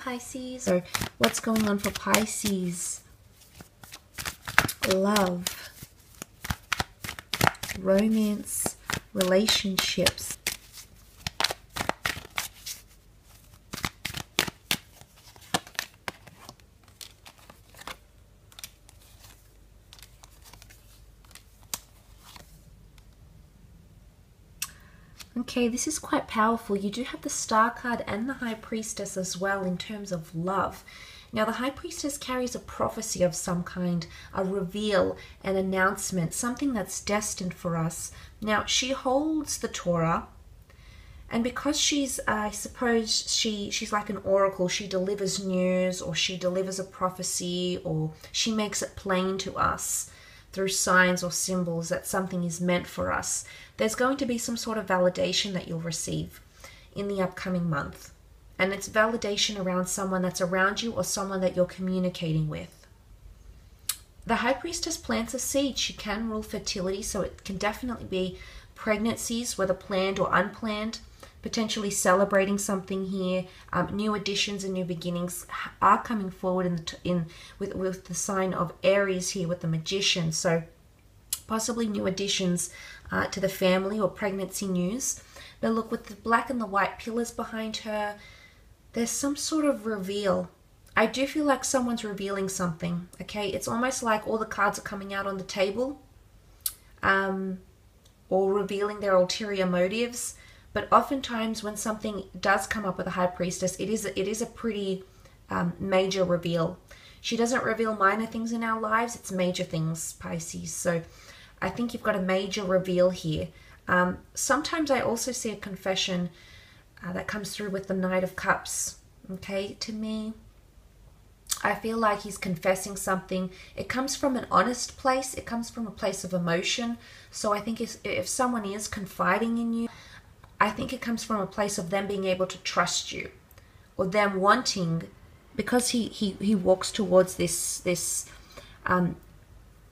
Pisces. So what's going on for Pisces? Love, romance, relationships. Okay, this is quite powerful. You do have the Star card and the High Priestess as well in terms of love. Now, the High Priestess carries a prophecy of some kind, a reveal, an announcement, something that's destined for us. Now, she holds the Torah, and because she's, I suppose, she's like an oracle. She delivers news, or she delivers a prophecy, or she makes it plain to us through signs or symbols that something is meant for us. There's going to be some sort of validation that you'll receive in the upcoming month. And it's validation around someone that's around you or someone that you're communicating with. The High Priestess plants a seed. She can rule fertility, so it can definitely be pregnancies, whether planned or unplanned, potentially celebrating something here. New additions and new beginnings are coming forward with the sign of Aries here with the Magician. So possibly new additions to the family or pregnancy news. But look, with the black and the white pillars behind her, there's some sort of reveal. I do feel like someone's revealing something, okay? It's almost like all the cards are coming out on the table, or revealing their ulterior motives. But oftentimes when something does come up with a High Priestess, it is a pretty major reveal. She doesn't reveal minor things in our lives, it's major things, Pisces. So I think you've got a major reveal here. Sometimes I also see a confession that comes through with the Knight of Cups. Okay, to me, I feel like he's confessing something. It comes from an honest place. It comes from a place of emotion. So I think if someone is confiding in you, I think it comes from a place of them being able to trust you, or them wanting, because he walks towards this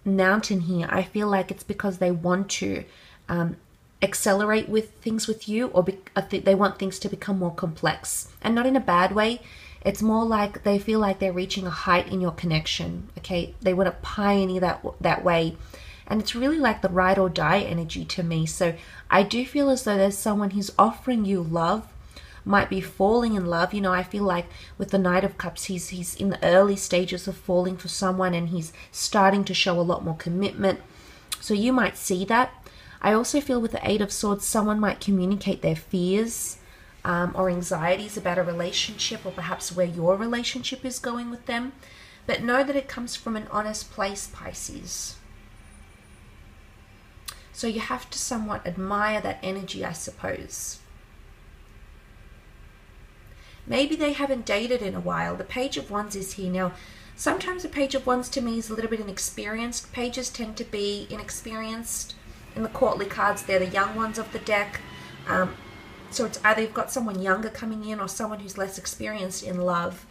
mountain here. I feel like it's because they want to accelerate with things with you, or they want things to become more complex, and not in a bad way. It's more like they feel like they're reaching a height in your connection. Okay, they want to pioneer that way, and it's really like the ride or die energy to me. So I do feel as though there's someone who's offering you love, might be falling in love. You know, I feel like with the Knight of Cups, he's in the early stages of falling for someone, and he's starting to show a lot more commitment. So you might see that. I also feel with the Eight of Swords, someone might communicate their fears or anxieties about a relationship, or perhaps where your relationship is going with them. But know that it comes from an honest place, Pisces. So you have to somewhat admire that energy, I suppose. Maybe they haven't dated in a while. The Page of Wands is here. Now, sometimes the Page of Wands to me is a little bit inexperienced. Pages tend to be inexperienced. In the courtly cards, they're the young ones of the deck. So it's either you've got someone younger coming in, or someone who's less experienced in love.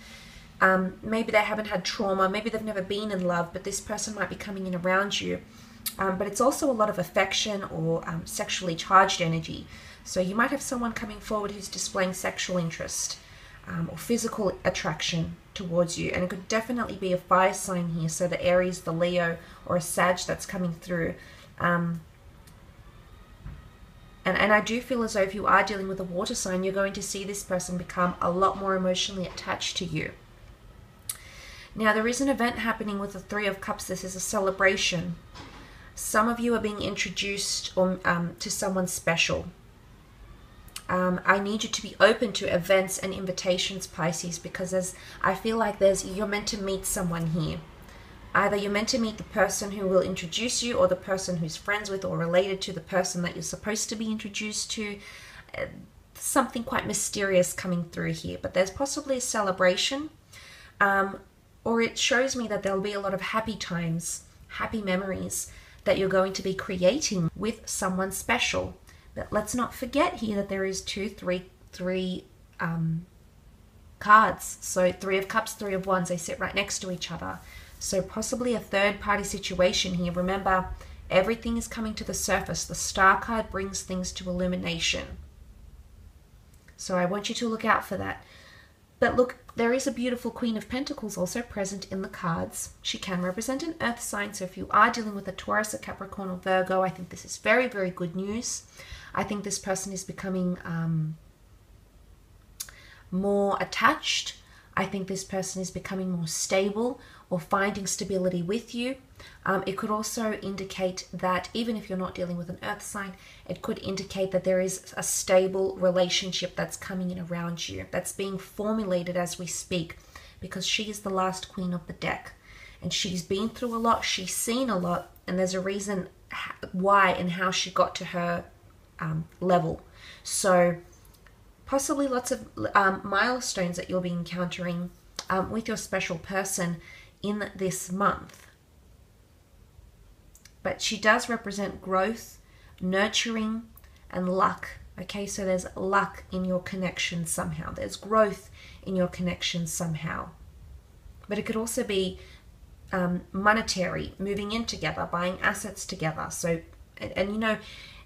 Maybe they haven't had trauma. Maybe they've never been in love, but this person might be coming in around you. But it's also a lot of affection or sexually charged energy. So you might have someone coming forward who's displaying sexual interest or physical attraction towards you. And it could definitely be a fire sign here. So the Aries, the Leo, or a Sag that's coming through. And I do feel as though if you are dealing with a water sign, you're going to see this person become a lot more emotionally attached to you. Now, there is an event happening with the Three of Cups. This is a celebration. Some of you are being introduced to someone special. I need you to be open to events and invitations, Pisces, because I feel like you're meant to meet someone here. Either you're meant to meet the person who will introduce you, or the person who's friends with or related to the person that you're supposed to be introduced to. Something quite mysterious coming through here, but there's possibly a celebration, or it shows me that there'll be a lot of happy times, happy memories that you're going to be creating with someone special. But let's not forget here that there is three cards. So Three of Cups, Three of Wands, they sit right next to each other. So possibly a third party situation here. Remember, everything is coming to the surface. The Star card brings things to illumination. So I want you to look out for that. But look, there is a beautiful Queen of Pentacles also present in the cards. She can represent an earth sign. So if you are dealing with a Taurus, a Capricorn, or Virgo, I think this is very, very good news. I think this person is becoming more attached. I think this person is becoming more stable or finding stability with you. It could also indicate that even if you're not dealing with an earth sign, it could indicate that there is a stable relationship that's coming in around you, that's being formulated as we speak, because she is the last queen of the deck. And she's been through a lot, she's seen a lot, and there's a reason why and how she got to her level. So possibly lots of milestones that you'll be encountering with your special person in this month. But she does represent growth, nurturing, and luck. Okay, so there's luck in your connection somehow. There's growth in your connection somehow. But it could also be monetary, moving in together, buying assets together. So, and you know,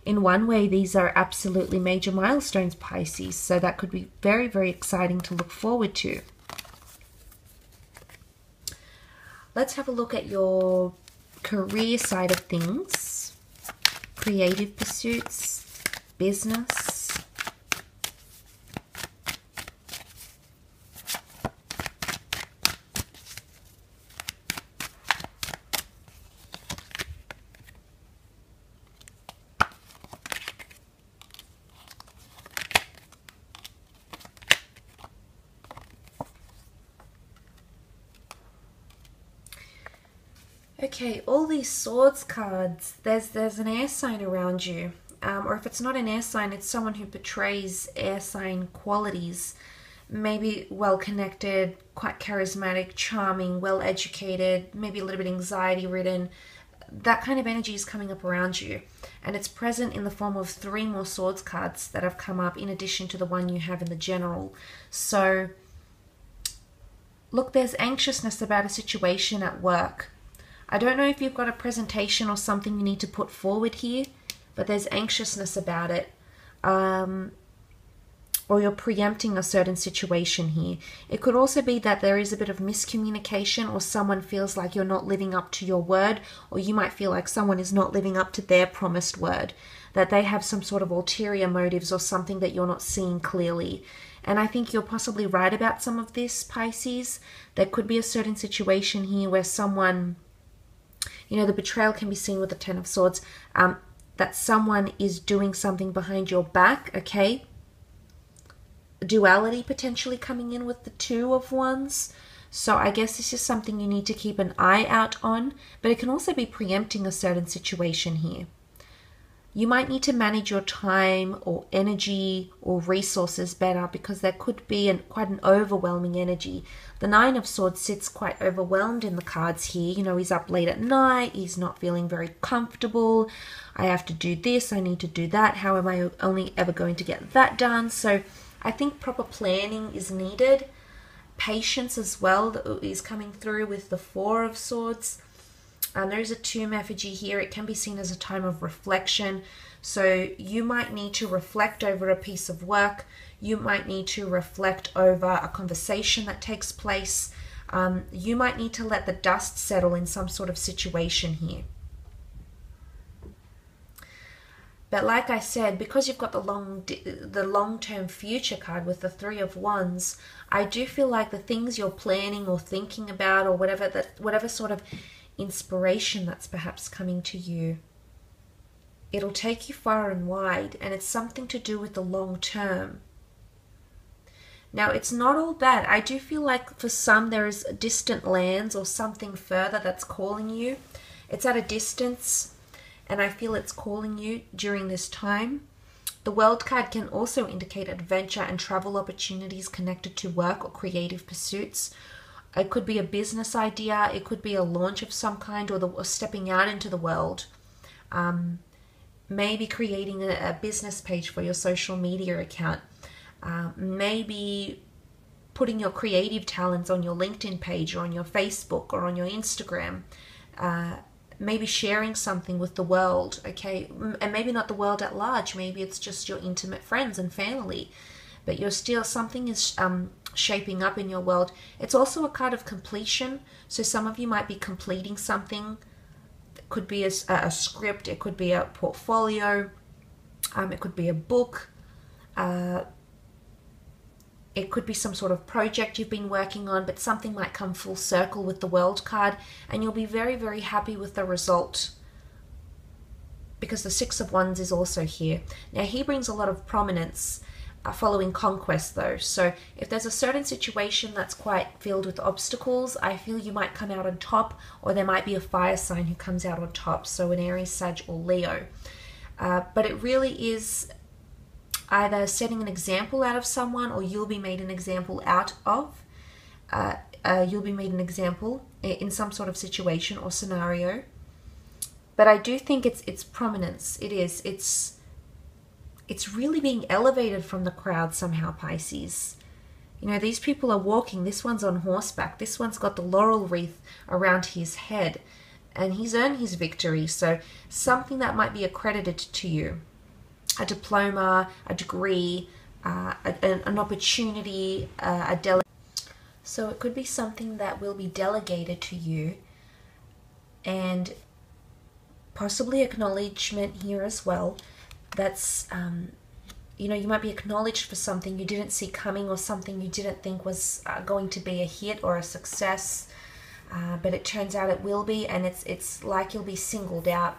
in one way, these are absolutely major milestones, Pisces. So that could be very, very exciting to look forward to. Let's have a look at your career side of things, creative pursuits, business. Okay, all these swords cards, there's an air sign around you. Or if it's not an air sign, it's someone who portrays air sign qualities. Maybe well-connected, quite charismatic, charming, well-educated, maybe a little bit anxiety-ridden. That kind of energy is coming up around you. And it's present in the form of 3 more swords cards that have come up in addition to the one you have in the general. So, look, there's anxiousness about a situation at work. I don't know if you've got a presentation or something you need to put forward here, but there's anxiousness about it. Or you're preempting a certain situation here. It could also be that there is a bit of miscommunication, or someone feels like you're not living up to your word, or you might feel like someone is not living up to their promised word, that they have some sort of ulterior motives or something that you're not seeing clearly. And I think you're possibly right about some of this, Pisces. There could be a certain situation here where someone, you know, the betrayal can be seen with the 10 of Swords, that someone is doing something behind your back, okay? Duality potentially coming in with the 2 of Wands. So I guess this is something you need to keep an eye out on, but it can also be preempting a certain situation here. You might need to manage your time or energy or resources better, because there could be quite an overwhelming energy. The 9 of Swords sits quite overwhelmed in the cards here. You know, he's up late at night. He's not feeling very comfortable. I have to do this. I need to do that. How am I only ever going to get that done? So I think proper planning is needed. Patience as well is coming through with the 4 of Swords. There is a tomb effigy here. It can be seen as a time of reflection. So you might need to reflect over a piece of work. You might need to reflect over a conversation that takes place. You might need to let the dust settle in some sort of situation here. But like I said, because you've got the long-term future card with the 3 of Wands, I do feel like the things you're planning or thinking about, or whatever sort of inspiration that's perhaps coming to you, it'll take you far and wide, and it's something to do with the long term. Now, it's not all bad. I do feel like for some there is distant lands or something further that's calling you. It's at a distance, and I feel it's calling you during this time. The World card can also indicate adventure and travel opportunities connected to work or creative pursuits. It could be a business idea. It could be a launch of some kind, or stepping out into the world. Maybe creating a business page for your social media account. Maybe putting your creative talents on your LinkedIn page, or on your Facebook, or on your Instagram. Maybe sharing something with the world, okay? And maybe not the world at large. Maybe it's just your intimate friends and family. But you're still, something is shaping up in your world. It's also a card of completion. So some of you might be completing something. It could be a script, it could be a portfolio, it could be a book, it could be some sort of project you've been working on, but something might come full circle with the World card, and you'll be very, very happy with the result, because the Six of Wands is also here. Now, he brings a lot of prominence following conquest, though. So if there's a certain situation that's quite filled with obstacles, I feel you might come out on top, or there might be a fire sign who comes out on top, so an Aries, Sag, or Leo. But it really is either setting an example out of someone, or you'll be made an example out of. You'll be made an example in some sort of situation or scenario. But I do think it's prominence. It is. It's really being elevated from the crowd somehow, Pisces. You know, these people are walking. This one's on horseback. This one's got the laurel wreath around his head. And he's earned his victory. So something that might be accredited to you. A diploma, a degree, an opportunity, so it could be something that will be delegated to you, and possibly acknowledgement here as well. That's, you know, you might be acknowledged for something you didn't see coming, or something you didn't think was going to be a hit or a success, but it turns out it will be, and it's like you'll be singled out.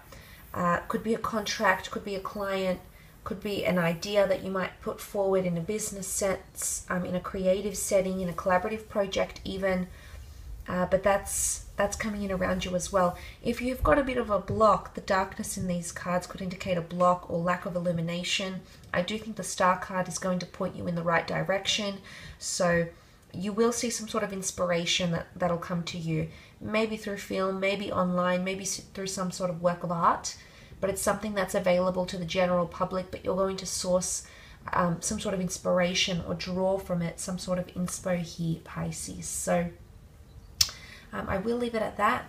Could be a contract, could be a client, could be an idea that you might put forward in a business sense, in a creative setting, in a collaborative project even, but that's coming in around you as well. If you've got a bit of a block, the darkness in these cards could indicate a block or lack of illumination. I do think the Star card is going to point you in the right direction, so you will see some sort of inspiration that'll come to you, maybe through film, maybe online, maybe through some sort of work of art. But it's something that's available to the general public, but you're going to source some sort of inspiration or draw from it some sort of inspo here, Pisces. So I will leave it at that.